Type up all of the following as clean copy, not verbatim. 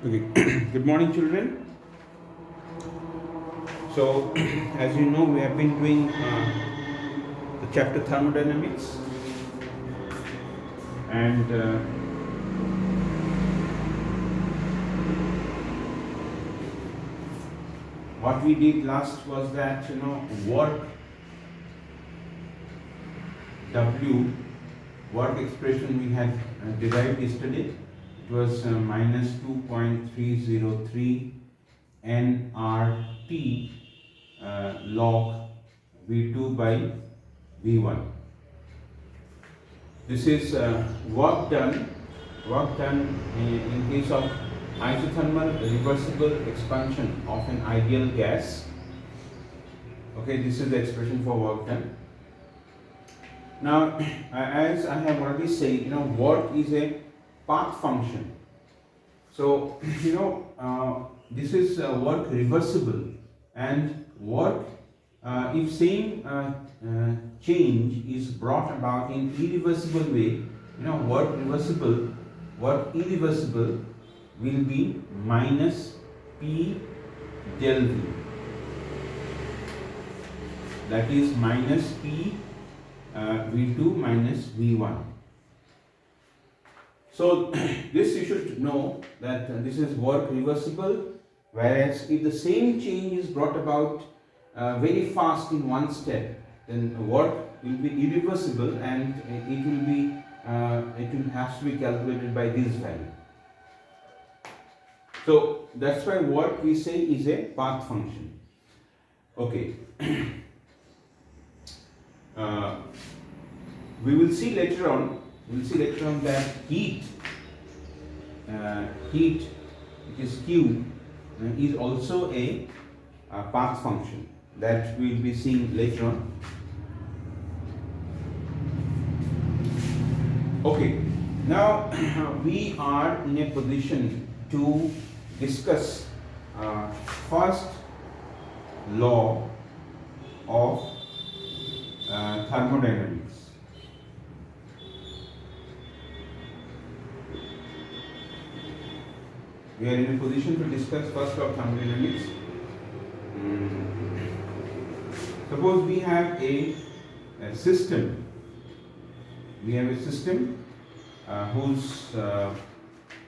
Okay. Good morning, children. So, as you know, we have been doing the chapter Thermodynamics, and what we did last was that work W work expression we had derived yesterday. It was minus 2.303 nRT log V2 by V1. This is work done in case of isothermal reversible expansion of an ideal gas. Okay, this is the expression for work done. Now, as I have already said, work is a path function. So, this is work reversible, and work, if same change is brought about in irreversible way, work irreversible will be minus P del V. That is minus P V2 minus V1. So this you should know that this is work reversible, whereas if the same change is brought about very fast in one step, then work will be irreversible, and it will have to be calculated by this value. So that's why work we say is a path function. Okay. We will see later on. That heat, which is Q, is also a path function that we will be seeing later on. Okay, now we are in a position to discuss first law of thermodynamics. We are in a position to discuss first law of thermodynamics. Suppose we have a system. We have a system whose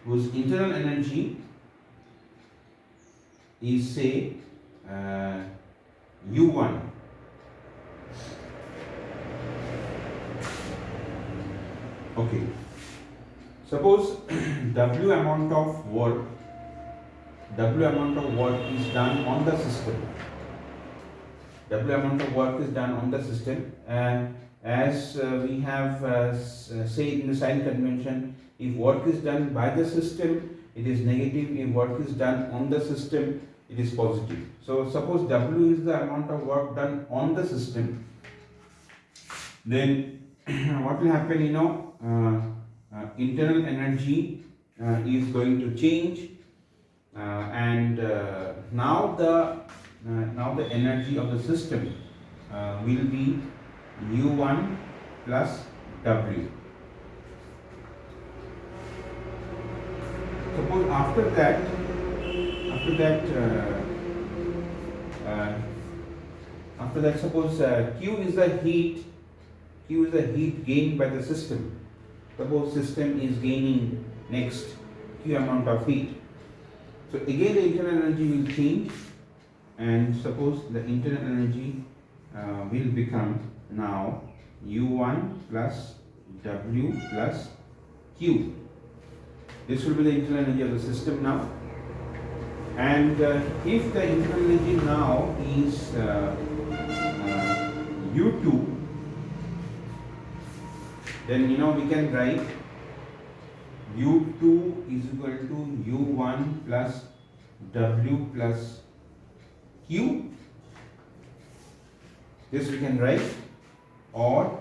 internal energy is, say, U1. Okay. Suppose W amount of work is done on the system. W amount of work is done on the system, and as we have said in the sign convention, if work is done by the system, it is negative. If work is done on the system, it is positive. So suppose W is the amount of work done on the system, then what will happen? Internal energy is going to change, and now the energy of the system will be U1 plus W. Suppose after that suppose Q is the heat gained by the system. Suppose system is gaining next Q amount of heat. So again the internal energy will change, and suppose the internal energy will become now U1 plus W plus Q. This will be the internal energy of the system now. And if the internal energy now is U2, then we can write U2 is equal to U1 plus W plus Q. This we can write, or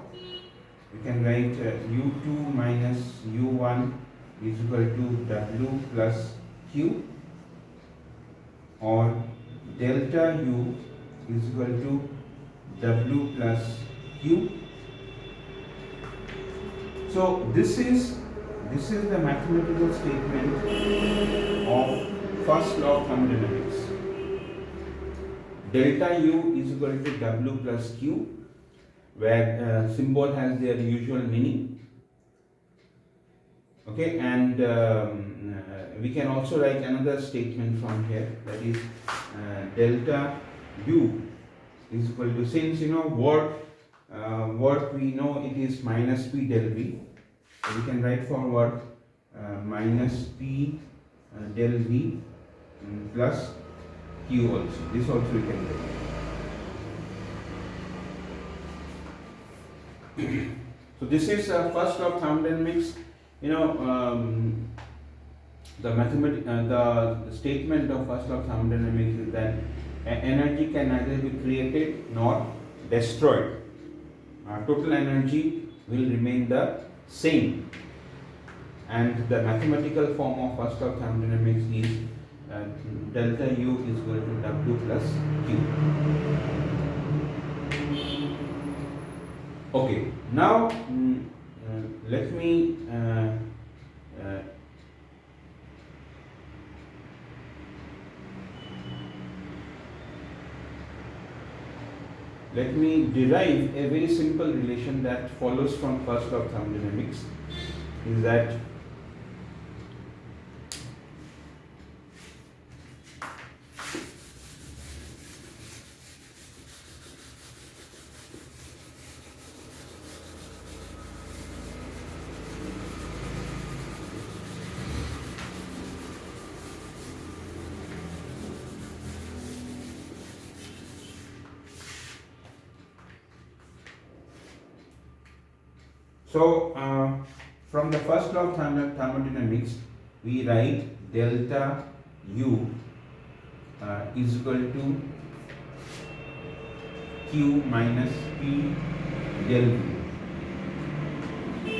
we can write U2 minus U1 is equal to W plus Q, or delta U is equal to W plus Q. So this is this is the mathematical statement of first law of thermodynamics. Delta U is equal to W plus Q, where symbol has their usual meaning. Okay, and we can also write another statement from here, that is delta U is equal to, since work we know it is minus P del V, so we can write for work minus P del V plus Q also. This also we can write. So this is first law of thermodynamics. The statement of first law of thermodynamics is that energy can neither be created nor destroyed. Total energy will remain the same, and the mathematical form of first law of thermodynamics is delta U is equal to W plus Q. Okay, now let me derive a very simple relation that follows from first law of thermodynamics, is that from the first law of thermodynamics, we write delta U is equal to Q minus P del V.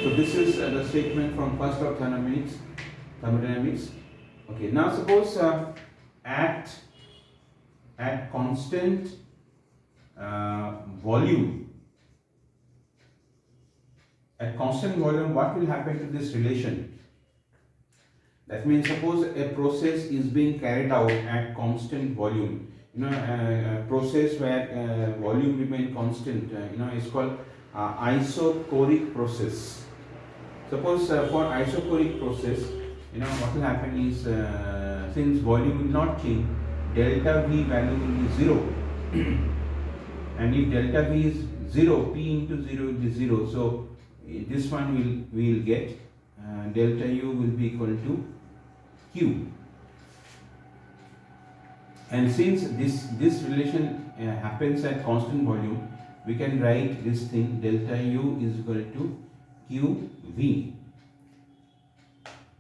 So this is the statement from first law of thermodynamics. Okay, now suppose at constant volume. At constant volume, what will happen to this relation? That means suppose a process is being carried out at constant volume. A process where volume remain constant. Is called isochoric process. Suppose for isochoric process, what will happen is since volume will not change, delta V value will be 0. And if delta V is 0, P into 0 will be 0. So this one will get delta U will be equal to Q. And since this relation happens at constant volume, we can write this thing delta U is equal to QV.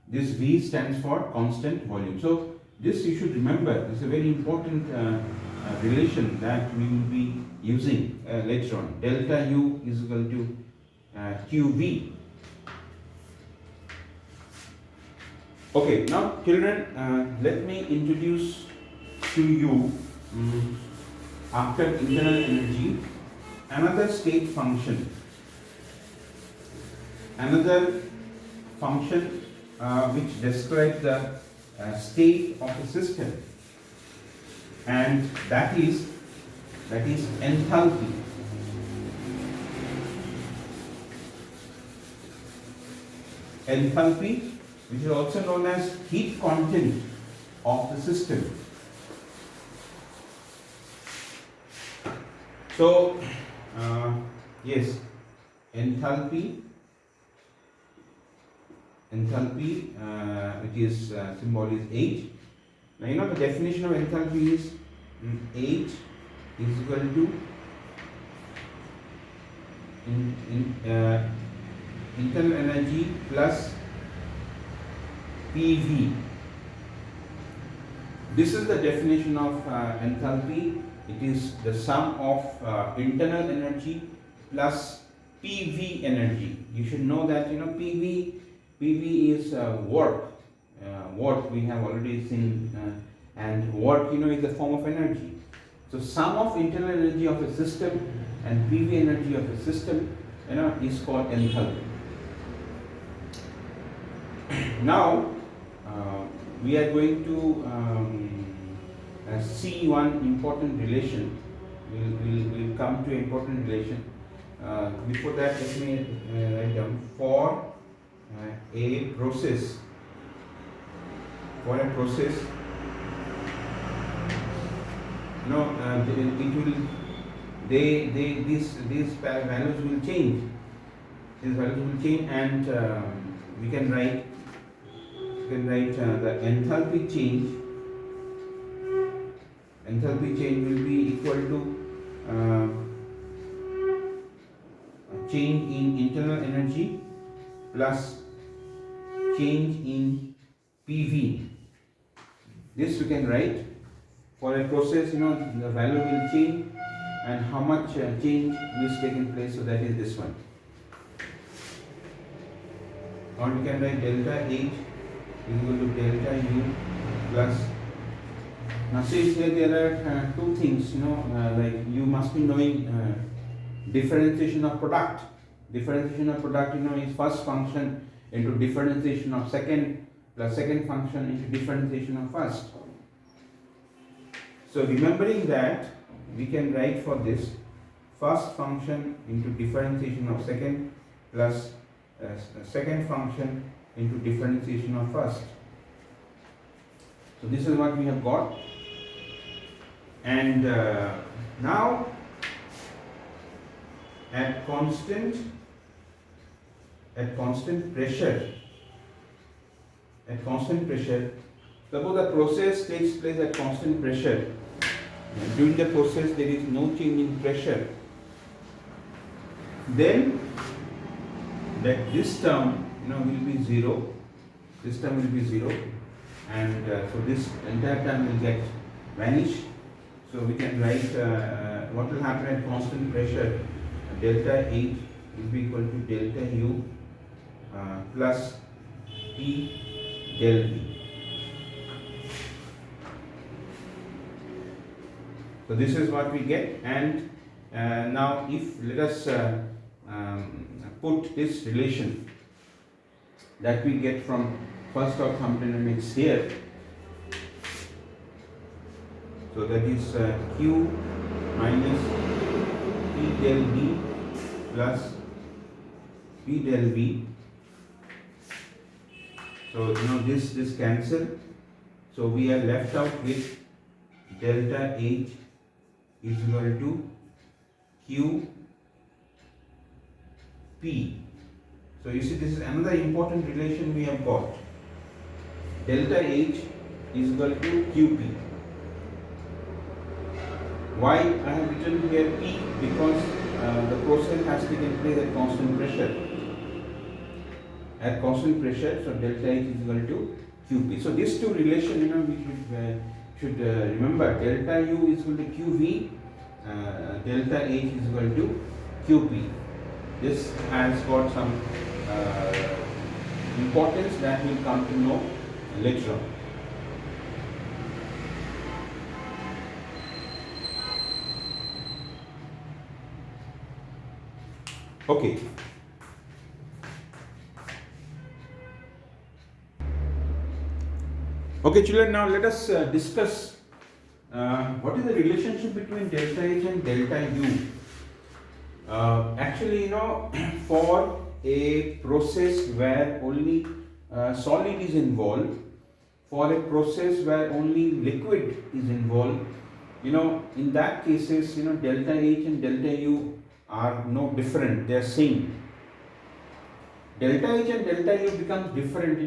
This V stands for constant volume. So this you should remember. This is a very important relation that we will be using later on. Delta U is equal to QV. Okay, now children, let me introduce to you after internal energy another state function, another function which describes the state of a system, and that is enthalpy. Enthalpy, which is also known as heat content of the system. So, yes, enthalpy, which is symbol is H. Now the definition of enthalpy is H is equal to internal energy plus PV. This is the definition of enthalpy. It is the sum of internal energy plus PV energy. You should know that PV is work. Work we have already seen, and work is a form of energy. So sum of internal energy of a system and PV energy of a system is called enthalpy. Now we are going to see one important relation. We'll come to important relation. Before that, let me write down for a process. For a process, it will these values will change. These values will change, and we can write the enthalpy change. Enthalpy change will be equal to change in internal energy plus change in PV. This we can write for a process. The value will change, and how much change is taking place. So that is this one. Or we can write delta H is equal to delta U plus. Now see here there are two things. Like you must be knowing differentiation of product. Differentiation of product is first function into differentiation of second plus second function into differentiation of first. So remembering that, we can write for this first function into differentiation of second plus second function into differentiation of first. So this is what we have got. And now at constant pressure, suppose the process takes place at constant pressure. During the process there is no change in pressure. Then that this term will be 0. This term will be 0, and so this entire term will get vanished. So we can write what will happen at constant pressure. Delta H will be equal to delta U plus P del V. So this is what we get, and now if let us put this relation that we get from first of thermodynamics here. So that is Q minus P del V plus P del V. So this cancel. So we are left out with delta H is equal to Q P. So you see, this is another important relation we have got. Delta H is equal to QP. Why I have written here P? Because the process has taken place at constant pressure. At constant pressure, so delta H is equal to QP. So these two relations, we should remember. Delta U is equal to QV. Delta H is equal to QP. This has got some importance that we'll come to know later on. Okay. Okay, children, now let us discuss what is the relationship between delta H and delta U. Actually, for a process where only solid is involved, for a process where only liquid is involved, in that cases, delta H and delta U are no different, they are same. Delta H and delta U becomes different,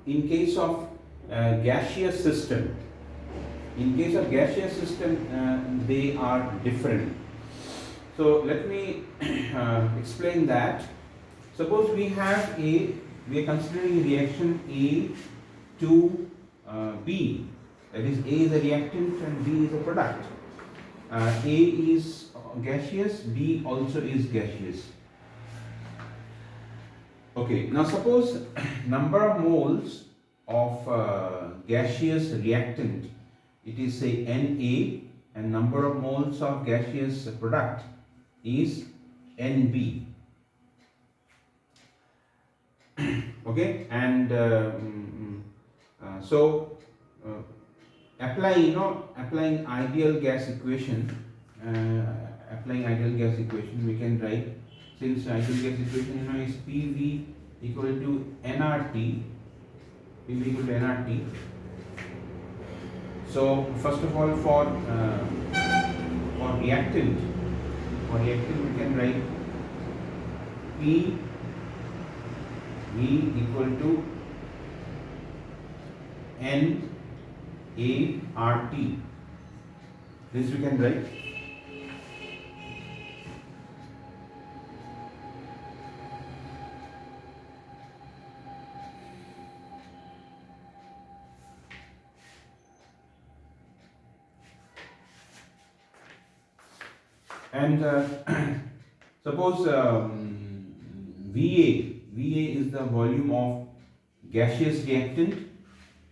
in case of gaseous system. In case of gaseous system, they are different. So let me explain that. Suppose we are considering reaction A to B. That is, A is a reactant and B is a product. A is gaseous, B also is gaseous. Okay, now suppose number of moles of gaseous reactant, it is say Na, and number of moles of gaseous product is Nb. Okay, and so applying ideal gas equation, we can write, since ideal gas equation is PV equal to nRT, so first of all, for reactant we can write P V equal to N A R T. This we can write. And suppose VA is the volume of gaseous reactant,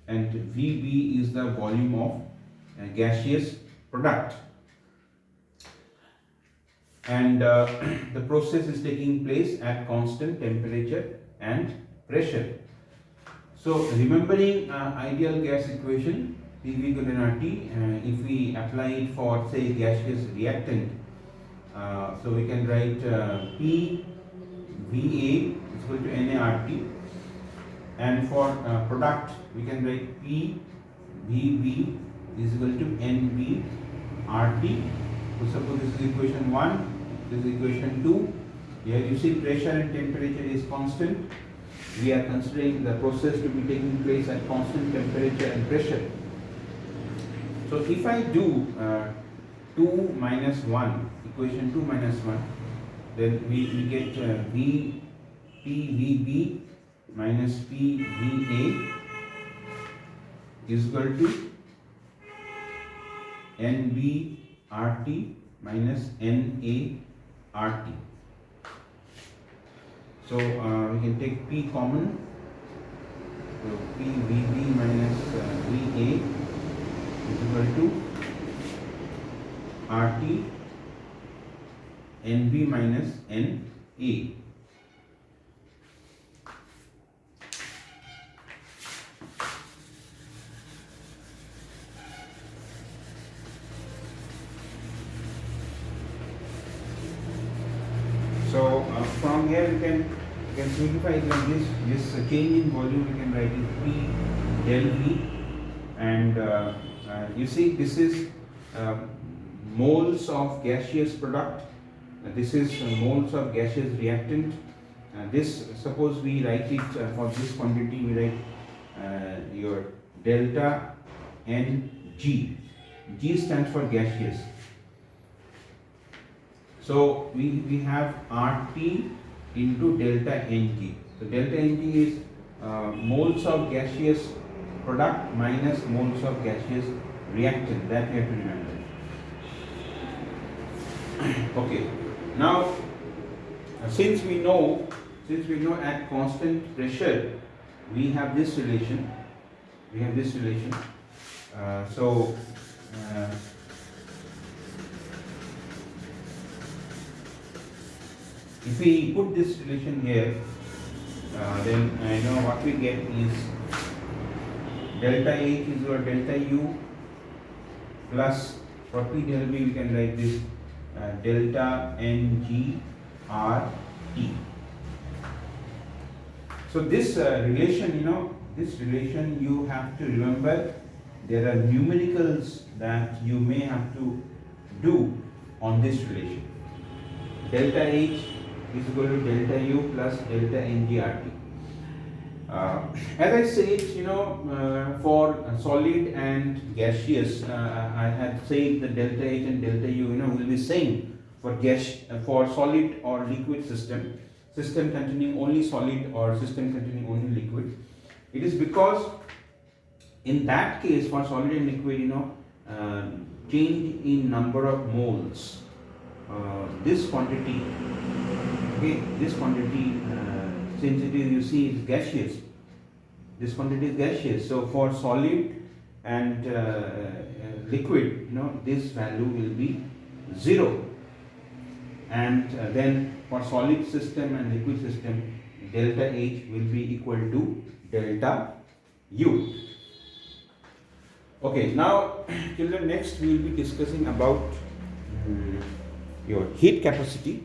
and VB is the volume of gaseous product, and the process is taking place at constant temperature and pressure. So remembering ideal gas equation PV equal to nRT, if we apply it for say gaseous reactant, so we can write P VA is equal to nART, and for product we can write P VB is equal to NBRT. So suppose this is equation 1, this is equation 2. Here you see pressure and temperature is constant. We are considering the process to be taking place at constant temperature and pressure. So if I do 2 minus 1, equation 2 minus 1, then we get PVB minus PVA is equal to NBRT minus NART. So we can take P common, so PVB minus VA is equal to RT NB minus NA. So from here we can simplify it like this. This change in volume we can write it P del V, and you see this is moles of gaseous product. This is moles of gaseous reactant. This, suppose we write it for this quantity, we write your delta Ng. G stands for gaseous. So we have RT into delta Ng. So delta Ng is moles of gaseous product minus moles of gaseous reactant. That we have to remember. Okay. Now, since we know at constant pressure we have this relation. So if we put this relation here, then I know what we get is delta H is equal to delta U plus, for P del B we can write this delta Ng RT. So this relation, you have to remember. There are numericals that you may have to do on this relation. Delta H is equal to delta U plus delta Ng RT. As I said, for solid and gaseous, I had said the delta H and delta U, will be same for for solid or liquid system containing only solid or system containing only liquid. It is because in that case, for solid and liquid, change in number of moles, this quantity, since it is, you see, it's gaseous, this quantity is gaseous. So for solid and liquid, this value will be 0, and then for solid system and liquid system, delta H will be equal to delta U. Okay, now children, next we will be discussing about your heat capacity.